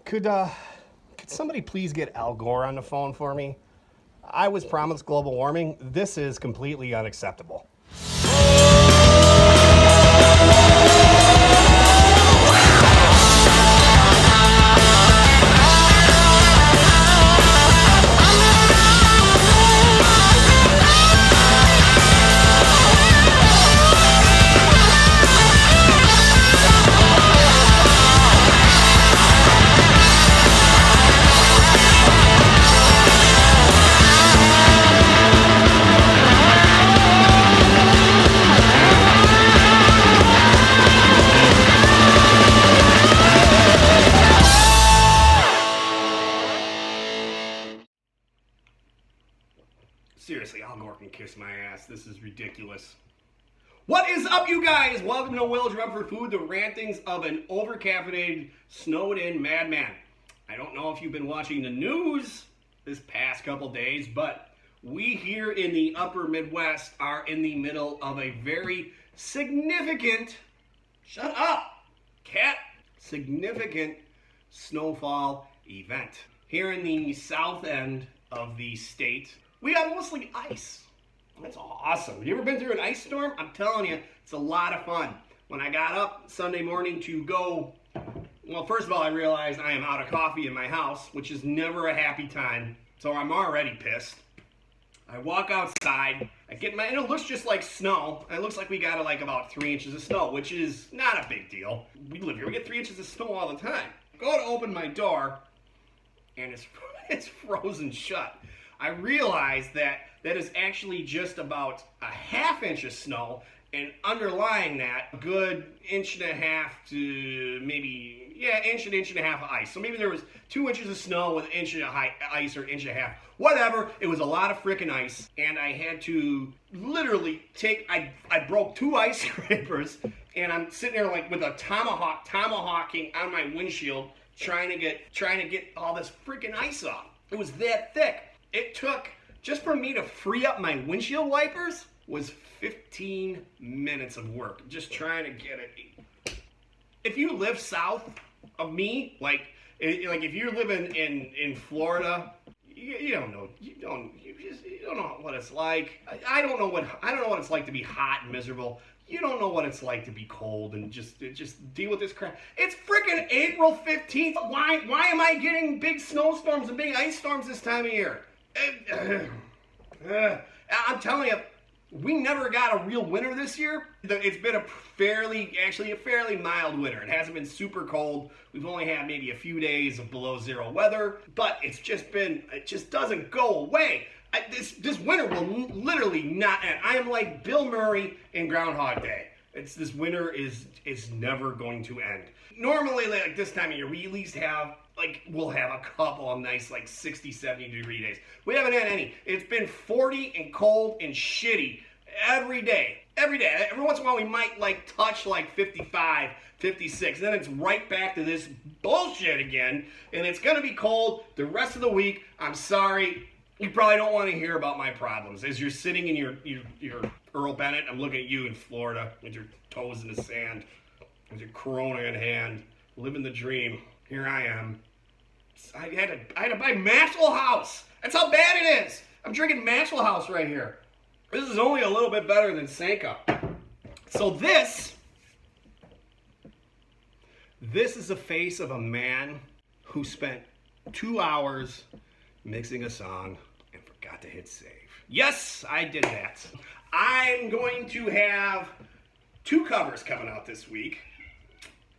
Could somebody please get Al Gore on the phone for me? I was promised global warming. This is completely unacceptable. Seriously, Al Gore can kiss my ass. This is ridiculous. What is up, you guys? Welcome to Will's Run for Food, the rantings of an overcaffeinated, snowed-in madman. I don't know if you've been watching the news this past couple days, but we here in the upper Midwest are in the middle of a very significant, shut up, cat, significant snowfall event. Here in the south end of the state, we have mostly ice. That's awesome. Have you ever been through an ice storm? I'm telling you, it's a lot of fun. When I got up Sunday morning to go, well, first of all, I realized I am out of coffee in my house, which is never a happy time. So I'm already pissed. I walk outside. I get my, and it looks just like snow. It looks like we got like about 3 inches of snow, which is not a big deal. We live here. We get 3 inches of snow all the time. Go to open my door, and it's frozen shut. I realized that is actually just about a ½ inch of snow, and underlying that, a good 1.5 inches to maybe, yeah, inch and a half of ice. So maybe there was 2 inches of snow with 1 inch of ice or 1.5 inches. Whatever, it was a lot of freaking ice, and I had to literally I broke 2 ice scrapers, and I'm sitting there like with a tomahawking on my windshield, trying to get all this freaking ice off. It was that thick. It took, just for me to free up my windshield wipers, was 15 minutes of work, just trying to get it. If you live south of me, like if you're living in Florida, you don't know, you don't know what it's like. I don't know what it's like to be hot and miserable. You don't know what it's like to be cold and just deal with this crap. It's freaking April 15th. Why am I getting big snowstorms and big ice storms this time of year? I'm telling you, we never got a real winter this year. It's been a fairly mild winter. It hasn't been super cold. We've only had maybe a few days of below zero weather, but it just doesn't go away. This winter will literally not end. I am like Bill Murray in Groundhog Day. This winter is never going to end. Normally, like this time of year, we at least have, we'll have a couple of nice, 60, 70 degree days. We haven't had any. It's been 40 and cold and shitty every day. Every day. Every once in a while, we might, touch, 55, 56. Then it's right back to this bullshit again. And it's going to be cold the rest of the week. I'm sorry. You probably don't want to hear about my problems. As you're sitting in your Earl Bennett, I'm looking at you in Florida with your toes in the sand, with your Corona in hand, living the dream. Here I am. I had to buy Maxwell House. That's how bad it is. I'm drinking Maxwell House right here. This is only a little bit better than Sanka. So this is the face of a man who spent 2 hours mixing a song and forgot to hit save. Yes, I did that. I'm going to have 2 covers coming out this week.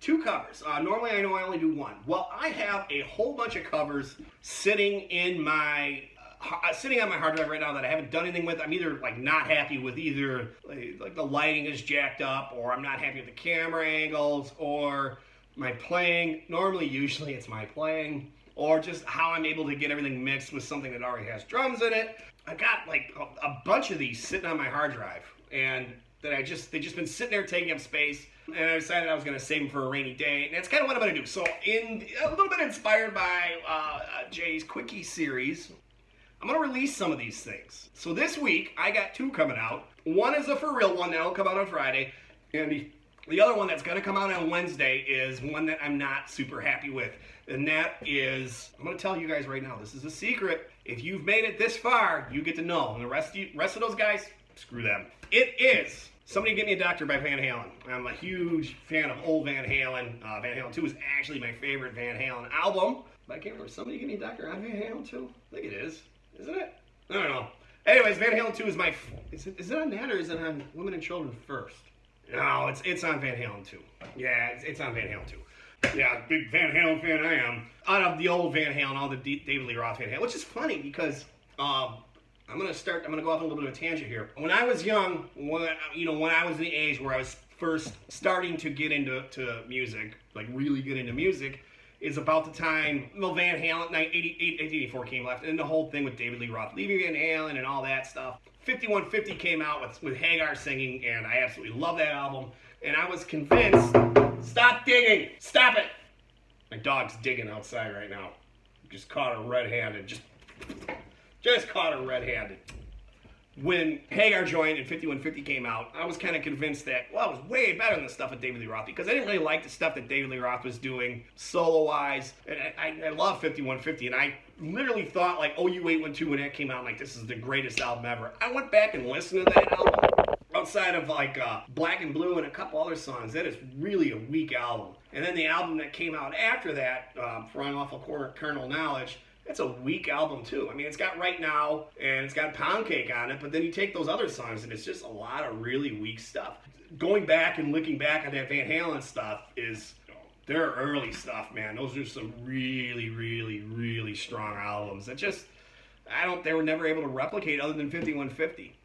2 covers. Normally I know I only do 1. Well, I have a whole bunch of covers sitting on my hard drive right now that I haven't done anything with. I'm either not happy with either the lighting is jacked up, or I'm not happy with the camera angles, or my playing. Usually it's my playing, or just how I'm able to get everything mixed with something that already has drums in it. I got a bunch of these sitting on my hard drive, and that they've just been sitting there taking up space. And I decided I was going to save them for a rainy day, and that's kind of what I'm going to do. So, in a little bit inspired by Jay's Quickie series, I'm going to release some of these things. So this week, I got 2 coming out. One is a for real one that'll come out on Friday, and The other one that's going to come out on Wednesday is one that I'm not super happy with. And that is, I'm going to tell you guys right now, this is a secret. If you've made it this far, you get to know. And the rest of those guys, screw them. It is Somebody Get Me a Doctor by Van Halen. I'm a huge fan of old Van Halen. Van Halen 2 is actually my favorite Van Halen album. But I can't remember, Somebody Get Me a Doctor on Van Halen 2? I think it is. Isn't it? I don't know. Anyways, Van Halen 2 is my... Is it on that or is it on Women and Children first? No, it's on Van Halen 2. Yeah, it's on Van Halen 2. Yeah, big Van Halen fan I am. Out of the old Van Halen, all the David Lee Roth Van Halen, which is funny because I'm gonna go off on a little bit of a tangent here. When I was young, when I was in the age where I was first starting to get into music, like really get into music, is about the time Van Halen 1984 came left, and the whole thing with David Lee Roth leaving Van Halen and all that stuff. 5150 came out with Hagar singing, and I absolutely love that album. And I was convinced, stop digging, stop it. My dog's digging outside right now. Just caught her red-handed, just caught her red-handed. When Hagar joined and 5150 came out, I was kind of convinced that, well, it was way better than the stuff with David Lee Roth, because I didn't really like the stuff that David Lee Roth was doing solo-wise. And I love 5150, and I literally thought, like, OU812 when that came out, like, this is the greatest album ever. I went back and listened to that album. Outside of, like, Black and Blue and a couple other songs, that is really a weak album. And then the album that came out after that, For Unlawful Carnal Knowledge, it's a weak album too. I mean, it's got Right Now and it's got Pound Cake on it, but then you take those other songs and it's just a lot of really weak stuff. Going back and looking back at that Van Halen stuff is their early stuff, man. Those are some really, really, really strong albums that just, they were never able to replicate other than 5150.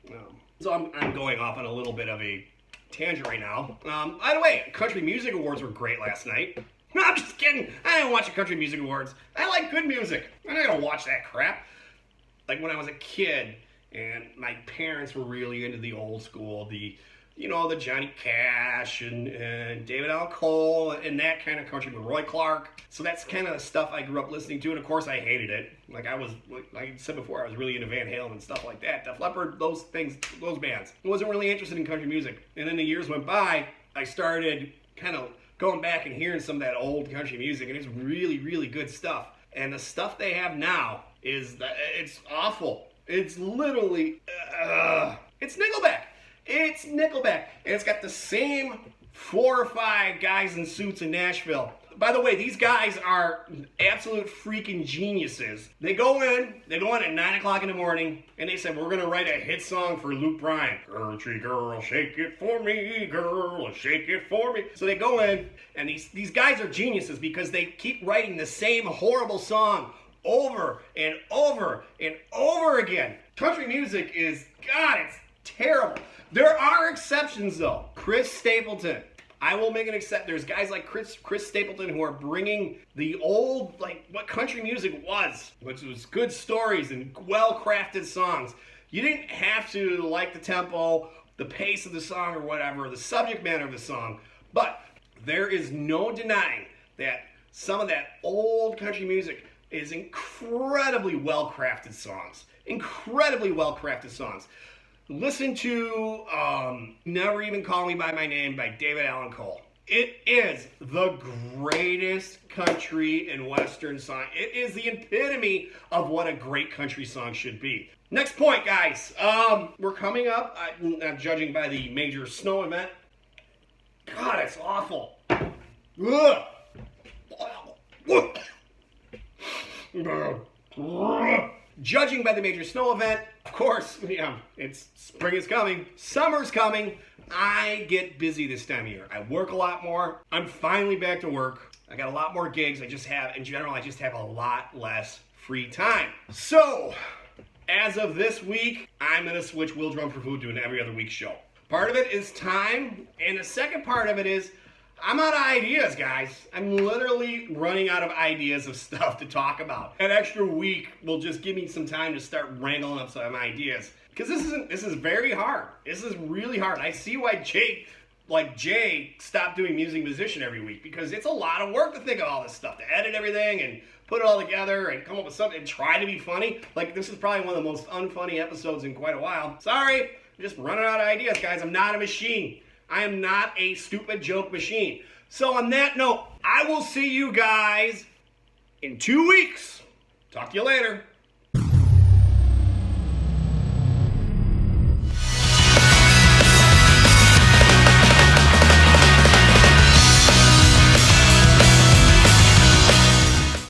So I'm going off on a little bit of a tangent right now. By the way, Country Music Awards were great last night. No, I'm just kidding. I didn't watch the Country Music Awards. I like good music. I'm not going to watch that crap. Like when I was a kid and my parents were really into the old school, the Johnny Cash and David Allan Cole and that kind of country with Roy Clark. So that's kind of the stuff I grew up listening to, and of course I hated it. Like I said before, I was really into Van Halen and stuff like that. Def Leppard, those bands. I wasn't really interested in country music. And then the years went by, I started kind of going back and hearing some of that old country music, and it's really, really good stuff. And the stuff they have now it's awful. It's literally, it's Nickelback. It's Nickelback. And it's got the same 4 or 5 guys in suits in Nashville. By the way, these guys are absolute freaking geniuses. They go in at 9 o'clock in the morning, and they said, we're going to write a hit song for Luke Bryan. Country girl, shake it for me, girl, shake it for me. So they go in, and these guys are geniuses because they keep writing the same horrible song over and over and over again. Country music is, God, it's terrible. There are exceptions, though. Chris Stapleton. I will make an exception. There's guys like Chris Stapleton who are bringing the old, like, what country music was, which was good stories and well-crafted songs. You didn't have to like the tempo, the pace of the song or whatever, the subject matter of the song, but there is no denying that some of that old country music is incredibly well-crafted songs. Incredibly well-crafted songs. Listen to Never Even Call Me By My Name by David Allan Cole. It is the greatest country and western song. It is the epitome of what a great country song should be. Next point, guys. We're coming up, I'm judging by the major snow event. God, it's awful. Ugh. Judging by the major snow event, of course, it's spring is coming, summer's coming. I get busy this time of year. I work a lot more. I'm finally back to work. I got a lot more gigs. I just have a lot less free time. So, as of this week, I'm going to switch Will Drum for Food to an every other week show. Part of it is time, and the second part of it is I'm out of ideas, guys. I'm literally running out of ideas of stuff to talk about. An extra week will just give me some time to start wrangling up some ideas. Because this is very hard. This is really hard. I see why Jay stopped doing Music Musician every week, because it's a lot of work to think of all this stuff, to edit everything and put it all together and come up with something and try to be funny. Like, this is probably one of the most unfunny episodes in quite a while. Sorry, I'm just running out of ideas, guys. I'm not a machine. I am not a stupid joke machine. So on that note, I will see you guys in 2 weeks. Talk to you later.